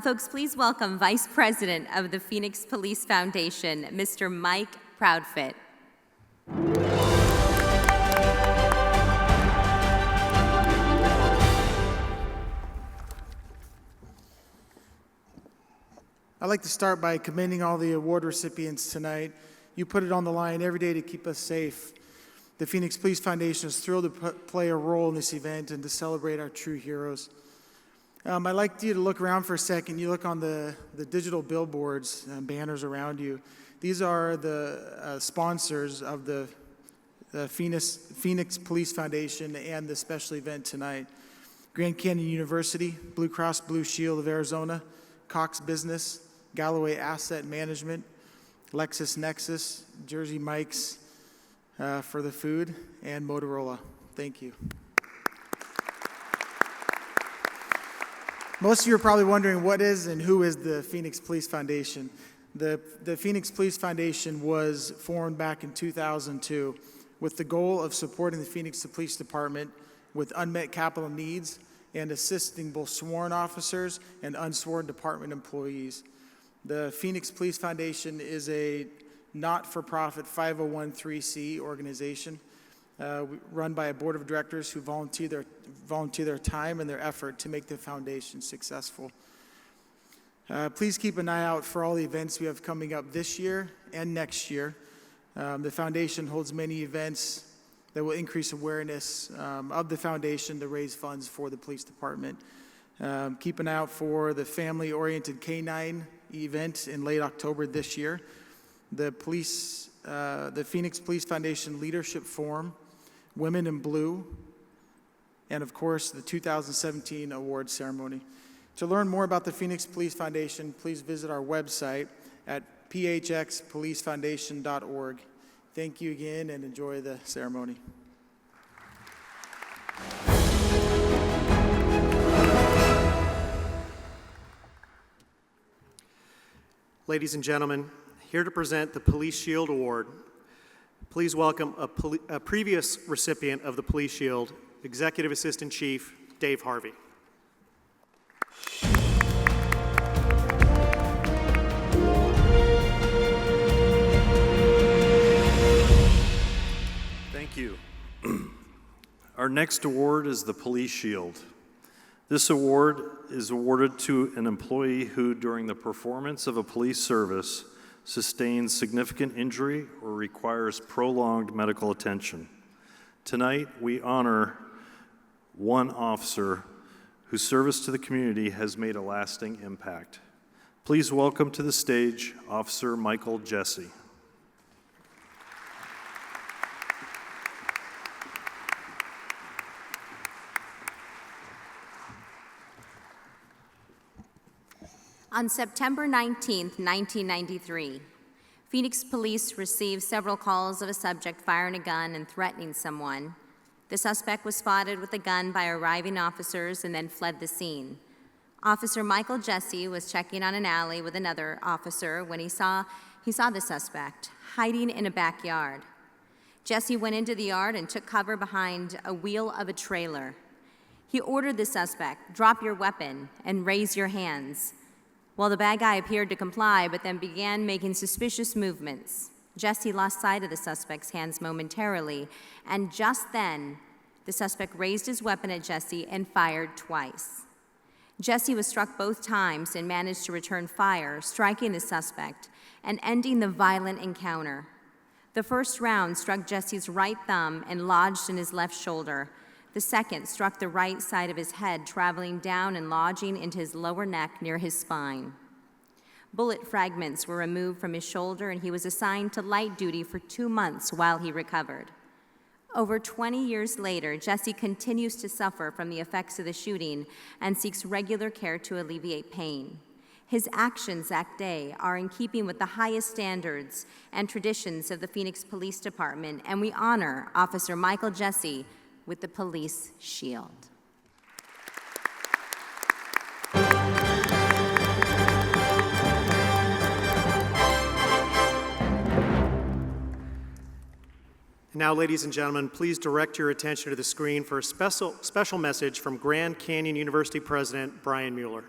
Folks, please welcome Vice President of the Phoenix Police Foundation, Mr. Mike Proudfit. I'd like to start by commending all the award recipients tonight. You put it on the line every day to keep us safe. The Phoenix Police Foundation is thrilled to play a role in this event and to celebrate our true heroes. I'd like you to look around for a second. You look on the digital billboards and banners around you. These are the sponsors of the Phoenix Police Foundation and the special event tonight. Grand Canyon University, Blue Cross Blue Shield of Arizona, Cox Business, Galloway Asset Management, LexisNexis, Jersey Mike's for the food, and Motorola. Thank you. Most of you are probably wondering what is and who is the Phoenix Police Foundation. The Phoenix Police Foundation was formed back in 2002 with the goal of supporting the Phoenix Police Department with unmet capital needs and assisting both sworn officers and unsworn department employees. The Phoenix Police Foundation is a not-for-profit 501(c) organization run by a board of directors who volunteer their time and their effort to make the foundation successful. Please keep an eye out for all the events we have coming up this year and next year. The foundation holds many events that will increase awareness of the foundation to raise funds for the police department. Keep an eye out for the family-oriented K-9 event in late October this year, the Phoenix Police Foundation Leadership Forum, Women in Blue, and of course, the 2017 award ceremony. To learn more about the Phoenix Police Foundation, please visit our website at phxpolicefoundation.org. Thank you again and enjoy the ceremony. Ladies and gentlemen, here to present the Police Shield Award, Please welcome a previous recipient of the Police Shield, Executive Assistant Chief Dave Harvey. Thank you. Our next award is the Police Shield. This award is awarded to an employee who, during the performance of a police service, sustains significant injury or requires prolonged medical attention. Tonight, we honor one officer whose service to the community has made a lasting impact. Please welcome to the stage Officer Michael Jesse. On September 19, 1993, Phoenix police received several calls of a subject firing a gun and threatening someone. The suspect was spotted with a gun by arriving officers and then fled the scene. Officer Michael Jesse was checking on an alley with another officer when he saw the suspect hiding in a backyard. Jesse went into the yard and took cover behind a wheel of a trailer. He ordered the suspect, "Drop your weapon and raise your hands." Well, the bad guy appeared to comply, but then began making suspicious movements. Jesse lost sight of the suspect's hands momentarily, and just then, the suspect raised his weapon at Jesse and fired twice. Jesse was struck both times and managed to return fire, striking the suspect and ending the violent encounter. The first round struck Jesse's right thumb and lodged in his left shoulder. The second struck the right side of his head, traveling down and lodging into his lower neck near his spine. Bullet fragments were removed from his shoulder, and he was assigned to light duty for 2 months while he recovered. Over 20 years later, Jesse continues to suffer from the effects of the shooting and seeks regular care to alleviate pain. His actions that day are in keeping with the highest standards and traditions of the Phoenix Police Department, and we honor Officer Michael Jesse with the Police Shield. Now, ladies and gentlemen, please direct your attention to the screen for a special message from Grand Canyon University President Brian Mueller.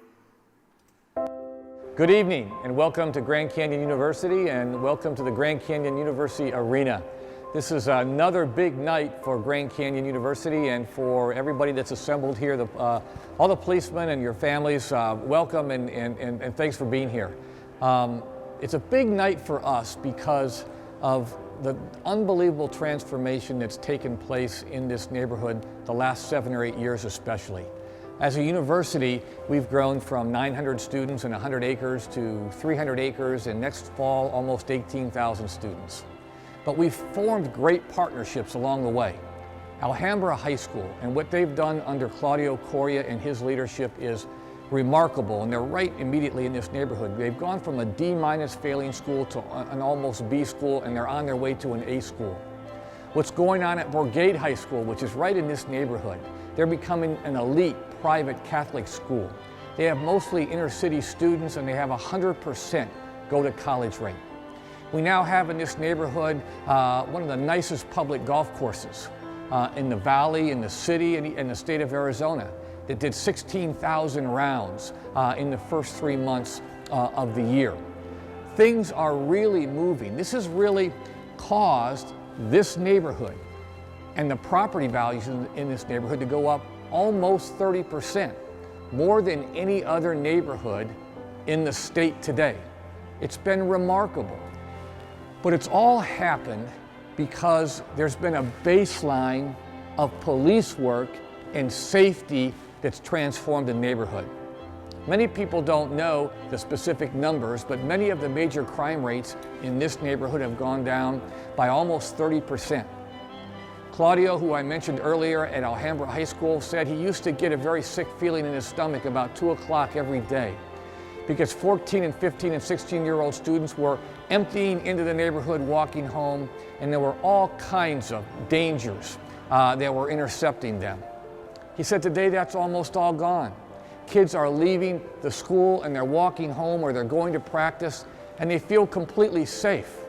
Good evening, and welcome to Grand Canyon University, and welcome to the Grand Canyon University Arena. This is another big night for Grand Canyon University and for everybody that's assembled here. All the policemen and your families, welcome and thanks for being here. It's a big night for us because of the unbelievable transformation that's taken place in this neighborhood the last 7 or 8 years especially. As a university, we've grown from 900 students and 100 acres to 300 acres, and next fall, almost 18,000 students. But we've formed great partnerships along the way. Alhambra High School and what they've done under Claudio Coria and his leadership is remarkable, and they're right immediately in this neighborhood. They've gone from a D- failing school to an almost B school, and they're on their way to an A school. What's going on at Brigade High School, which is right in this neighborhood, they're becoming an elite private Catholic school. They have mostly inner city students, and they have 100% go to college rate. We now have in this neighborhood one of the nicest public golf courses in the valley, in the city, and the state of Arizona that did 16,000 rounds in the first 3 months of the year. Things are really moving. This has really caused this neighborhood and the property values in this neighborhood to go up almost 30%, more than any other neighborhood in the state today. It's been remarkable. But it's all happened because there's been a baseline of police work and safety that's transformed the neighborhood. Many people don't know the specific numbers, but many of the major crime rates in this neighborhood have gone down by almost 30%. Claudio, who I mentioned earlier at Alhambra High School, said he used to get a very sick feeling in his stomach about 2 o'clock every day because 14 and 15 and 16-year-old students were emptying into the neighborhood, walking home, and there were all kinds of dangers that were intercepting them. He said today that's almost all gone. Kids are leaving the school and they're walking home or they're going to practice and they feel completely safe.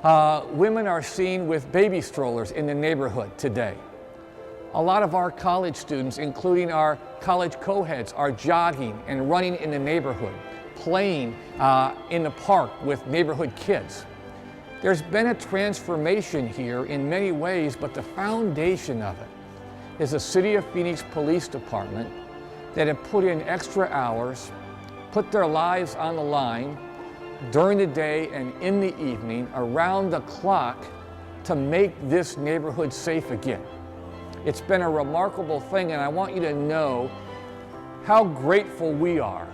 women are seen with baby strollers in the neighborhood today. A lot of our college students, including our college co-heads, are jogging and running in the neighborhood, playing in the park with neighborhood kids. There's been a transformation here in many ways, but the foundation of it is the City of Phoenix Police Department that have put in extra hours, put their lives on the line during the day and in the evening, around the clock, to make this neighborhood safe again. It's been a remarkable thing, and I want you to know how grateful we are.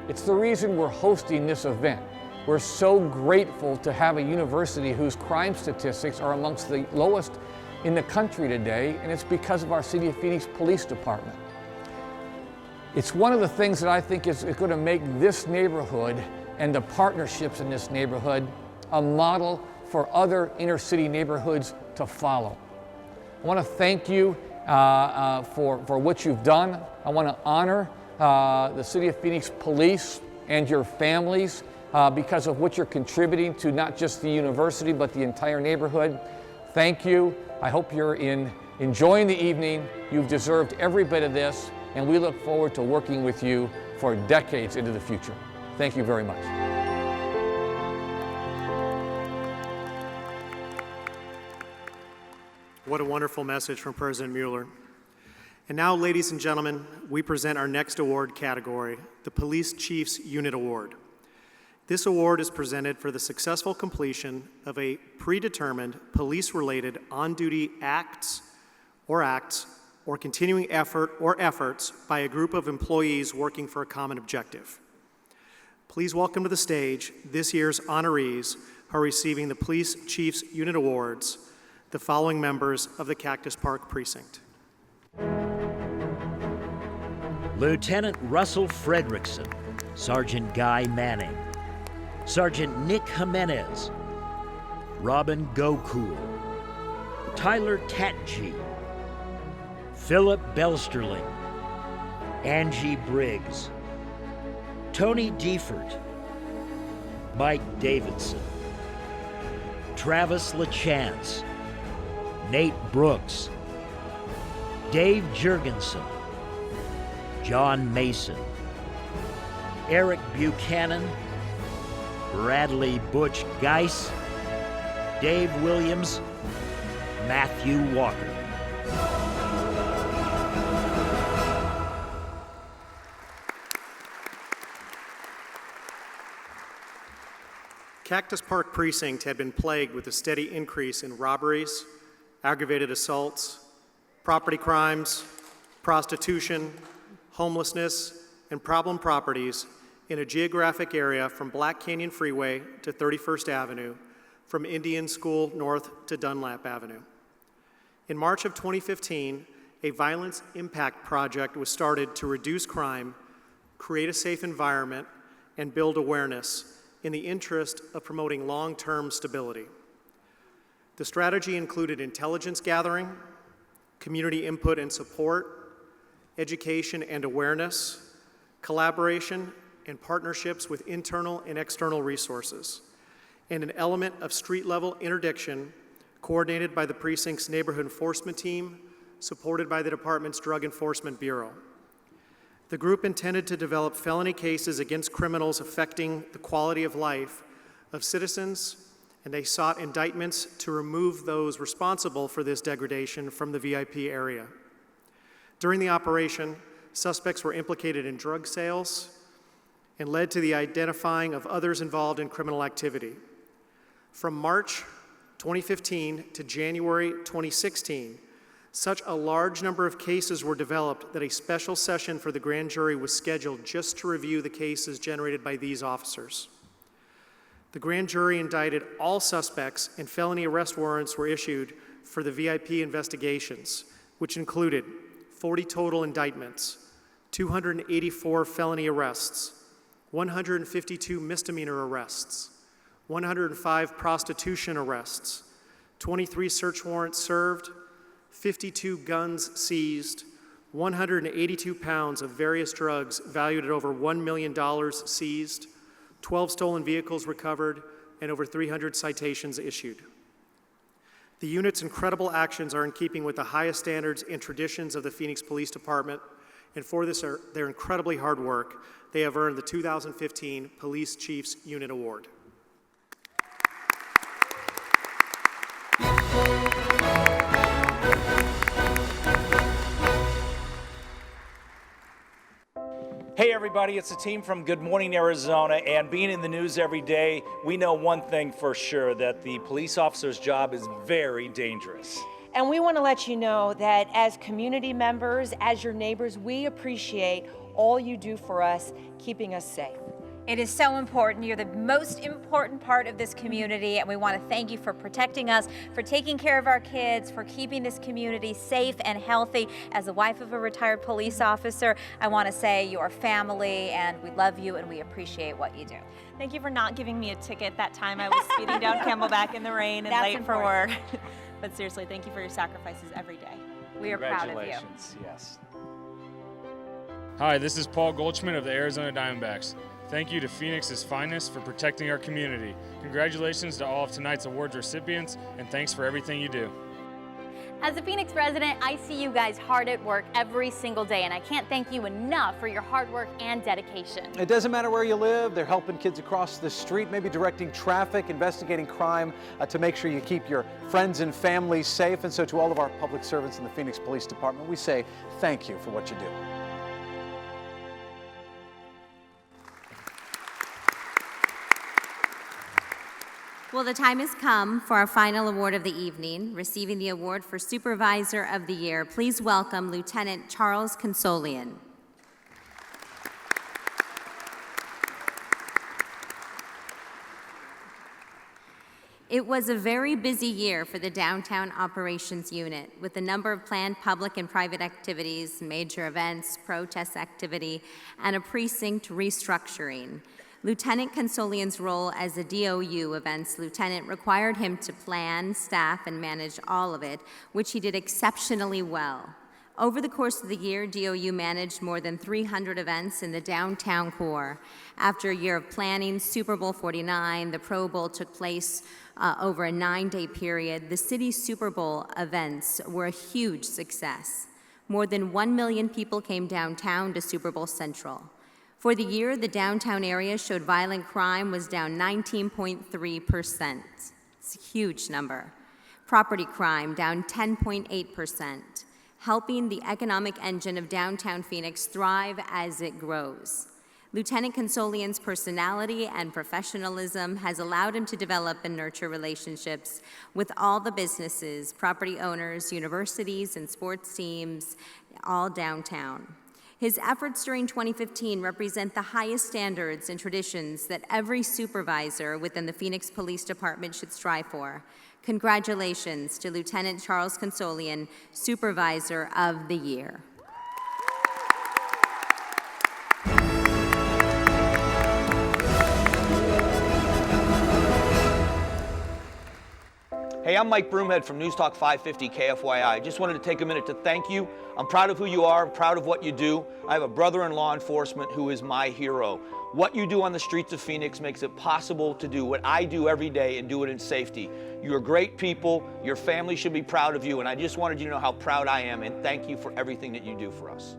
It's the reason we're hosting this event. We're so grateful to have a university whose crime statistics are amongst the lowest in the country today, and it's because of our City of Phoenix Police Department. It's one of the things that I think is going to make this neighborhood and the partnerships in this neighborhood a model for other inner city neighborhoods to follow. I want to thank you for what you've done. I want to honor the City of Phoenix Police and your families because of what you're contributing to not just the university, but the entire neighborhood. Thank you. I hope you're enjoying the evening. You've deserved every bit of this, and we look forward to working with you for decades into the future. Thank you very much. What a wonderful message from President Mueller. And now, ladies and gentlemen, we present our next award category, the Police Chiefs Unit Award. This award is presented for the successful completion of a predetermined police-related on-duty acts or continuing effort or efforts by a group of employees working for a common objective. Please welcome to the stage this year's honorees who are receiving the Police Chiefs Unit Awards, the following members of the Cactus Park Precinct. Lieutenant Russell Fredrickson, Sergeant Guy Manning, Sergeant Nick Jimenez, Robin Gokul, Tyler Tatji, Philip Belsterling, Angie Briggs, Tony Diefert, Mike Davidson, Travis LaChance, Nate Brooks, Dave Jurgensen, John Mason, Eric Buchanan, Bradley Butch Geis, Dave Williams, Matthew Walker. Cactus Park Precinct had been plagued with a steady increase in robberies, aggravated assaults, property crimes, prostitution, homelessness, and problem properties in a geographic area from Black Canyon Freeway to 31st Avenue, from Indian School North to Dunlap Avenue. In March of 2015, a violence impact project was started to reduce crime, create a safe environment, and build awareness in the interest of promoting long-term stability. The strategy included intelligence gathering, community input and support, education and awareness, collaboration and partnerships with internal and external resources, and an element of street-level interdiction coordinated by the precinct's neighborhood enforcement team, supported by the department's Drug Enforcement Bureau. The group intended to develop felony cases against criminals affecting the quality of life of citizens, and they sought indictments to remove those responsible for this degradation from the VIP area. During the operation, suspects were implicated in drug sales and led to the identifying of others involved in criminal activity. From March 2015 to January 2016, such a large number of cases were developed that a special session for the grand jury was scheduled just to review the cases generated by these officers. The grand jury indicted all suspects, and felony arrest warrants were issued for the VIP investigations, which included 40 total indictments, 284 felony arrests, 152 misdemeanor arrests, 105 prostitution arrests, 23 search warrants served, 52 guns seized, 182 pounds of various drugs valued at over $1 million seized, 12 stolen vehicles recovered, and over 300 citations issued. The unit's incredible actions are in keeping with the highest standards and traditions of the Phoenix Police Department, and for their incredibly hard work, they have earned the 2015 Police Chiefs Unit Award. Hey everybody, it's the team from Good Morning Arizona, and being in the news every day, we know one thing for sure, that the police officer's job is very dangerous. And we want to let you know that as community members, as your neighbors, we appreciate all you do for us, keeping us safe. It is so important. You're the most important part of this community, and we want to thank you for protecting us, for taking care of our kids, for keeping this community safe and healthy. As the wife of a retired police officer, I want to say you are family, and we love you, and we appreciate what you do. Thank you for not giving me a ticket that time I was speeding down Camelback in the rain and late for work. But seriously, thank you for your sacrifices every day. We are proud of you. Congratulations, yes. Hi, this is Paul Goldschmidt of the Arizona Diamondbacks. Thank you to Phoenix's finest for protecting our community. Congratulations to all of tonight's awards recipients, and thanks for everything you do. As a Phoenix resident, I see you guys hard at work every single day, and I can't thank you enough for your hard work and dedication. It doesn't matter where you live, they're helping kids across the street, maybe directing traffic, investigating crime, to make sure you keep your friends and family safe. And so to all of our public servants in the Phoenix Police Department, we say thank you for what you do. Well, the time has come for our final award of the evening. Receiving the award for Supervisor of the Year, please welcome Lieutenant Charles Consolian. It was a very busy year for the Downtown Operations Unit, with a number of planned public and private activities, major events, protest activity, and a precinct restructuring. Lieutenant Consolian's role as a DOU events lieutenant required him to plan, staff, and manage all of it, which he did exceptionally well. Over the course of the year, DOU managed more than 300 events in the downtown core. After a year of planning, Super Bowl 49, the Pro Bowl took place over a 9-day period. The city's Super Bowl events were a huge success. More than 1 million people came downtown to Super Bowl Central. For the year, the downtown area showed violent crime was down 19.3%. It's a huge number. Property crime down 10.8%, helping the economic engine of downtown Phoenix thrive as it grows. Lieutenant Consolian's personality and professionalism has allowed him to develop and nurture relationships with all the businesses, property owners, universities, and sports teams, all downtown. His efforts during 2015 represent the highest standards and traditions that every supervisor within the Phoenix Police Department should strive for. Congratulations to Lieutenant Charles Consolian, Supervisor of the Year. Hey, I'm Mike Broomhead from News Talk 550 KFYI. Just wanted to take a minute to thank you. I'm proud of who you are, I'm proud of what you do. I have a brother in law enforcement who is my hero. What you do on the streets of Phoenix makes it possible to do what I do every day and do it in safety. You're great people, your family should be proud of you, and I just wanted you to know how proud I am, and thank you for everything that you do for us.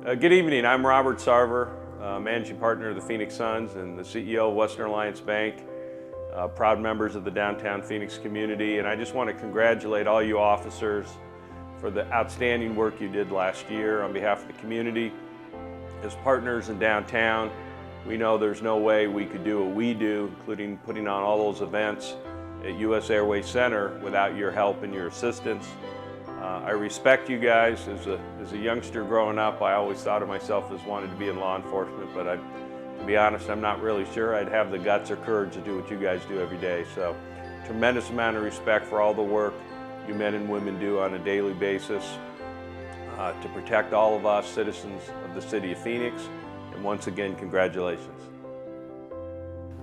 Good evening, I'm Robert Sarver, Managing Partner of the Phoenix Suns and the CEO of Western Alliance Bank. Proud members of the downtown Phoenix community, and I just want to congratulate all you officers for the outstanding work you did last year on behalf of the community. As partners in downtown, we know there's no way we could do what we do, including putting on all those events at US Airways Center, without your help and your assistance. I respect you guys. As a youngster growing up, I always thought of myself as wanting to be in law enforcement, but to be honest, I'm not really sure I'd have the guts or courage to do what you guys do every day. So, tremendous amount of respect for all the work you men and women do on a daily basis to protect all of us, citizens of the city of Phoenix. And once again, congratulations.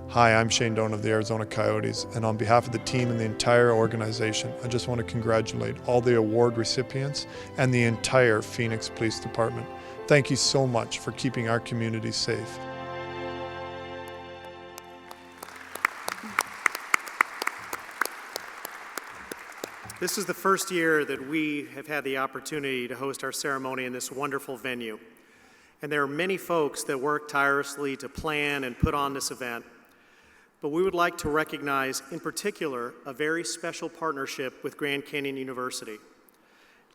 Hi, I'm Shane Doan of the Arizona Coyotes, and on behalf of the team and the entire organization, I just want to congratulate all the award recipients and the entire Phoenix Police Department. Thank you so much for keeping our community safe. This is the first year that we have had the opportunity to host our ceremony in this wonderful venue. And there are many folks that work tirelessly to plan and put on this event. But we would like to recognize, in particular, a very special partnership with Grand Canyon University.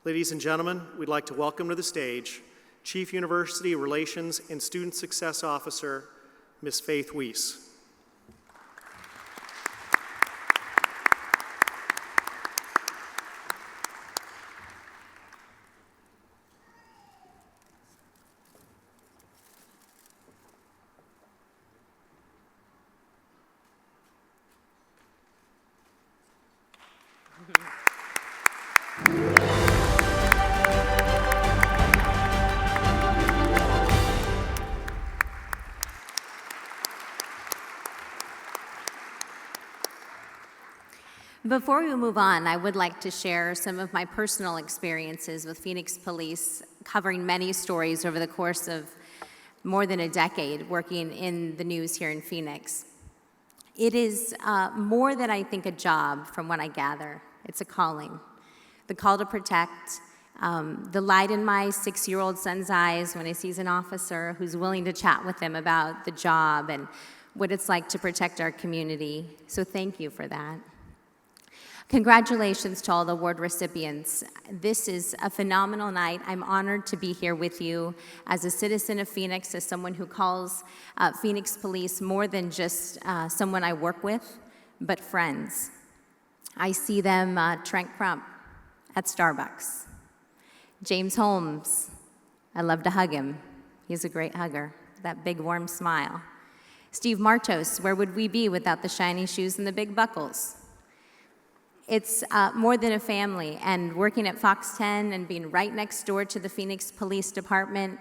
Ladies and gentlemen, we'd like to welcome to the stage Chief University Relations and Student Success Officer, Ms. Faith Weiss. Before we move on, I would like to share some of my personal experiences with Phoenix Police, covering many stories over the course of more than a decade working in the news here in Phoenix. It is more than I think a job from what I gather. It's a calling. The call to protect, the light in my 6-year-old son's eyes when he sees an officer who's willing to chat with him about the job and what it's like to protect our community. So thank you for that. Congratulations to all the award recipients. This is a phenomenal night. I'm honored to be here with you as a citizen of Phoenix, as someone who calls Phoenix Police more than just someone I work with, but friends. I see them, Trent Crump at Starbucks. James Holmes, I love to hug him. He's a great hugger, that big warm smile. Steve Martos, where would we be without the shiny shoes and the big buckles? It's more than a family, and working at Fox 10 and being right next door to the Phoenix Police Department,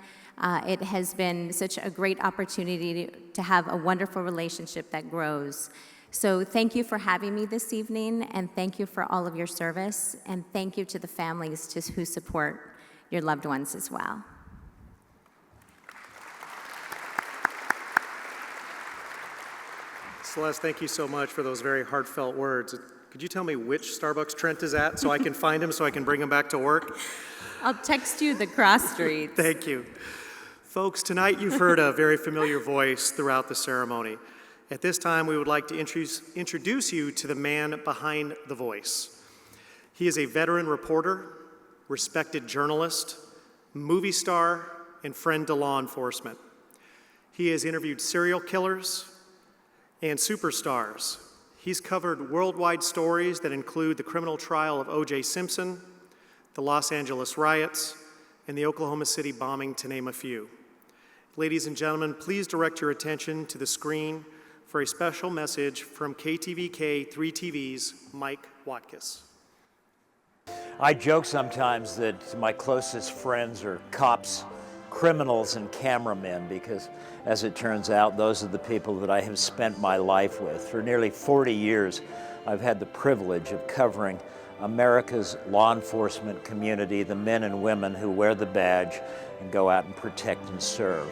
it has been such a great opportunity to have a wonderful relationship that grows. So thank you for having me this evening, and thank you for all of your service, and thank you to the families who support your loved ones as well. Celeste, thank you so much for those very heartfelt words. Could you tell me which Starbucks Trent is at so I can find him so I can bring him back to work? I'll text you the cross streets. Thank you. Folks, tonight you've heard a very familiar voice throughout the ceremony. At this time, we would like to introduce you to the man behind the voice. He is a veteran reporter, respected journalist, movie star, and friend to law enforcement. He has interviewed serial killers and superstars. He's covered worldwide stories that include the criminal trial of O.J. Simpson, the Los Angeles riots, and the Oklahoma City bombing, to name a few. Ladies and gentlemen, please direct your attention to the screen for a special message from KTVK 3 TV's Mike Watkiss. I joke sometimes that my closest friends are cops, criminals, and cameramen, because as it turns out, those are the people that I have spent my life with. For nearly 40 years, I've had the privilege of covering America's law enforcement community, the men and women who wear the badge and go out and protect and serve.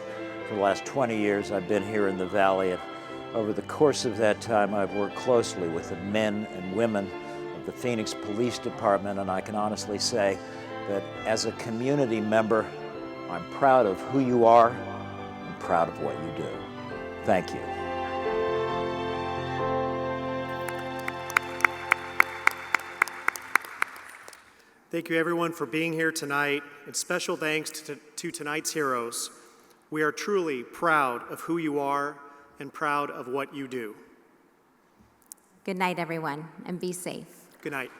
For the last 20 years, I've been here in the Valley, and over the course of that time, I've worked closely with the men and women of the Phoenix Police Department, and I can honestly say that as a community member, I'm proud of who you are and proud of what you do. Thank you. Thank you everyone for being here tonight, and special thanks to tonight's heroes. We are truly proud of who you are and proud of what you do. Good night, everyone, and be safe. Good night.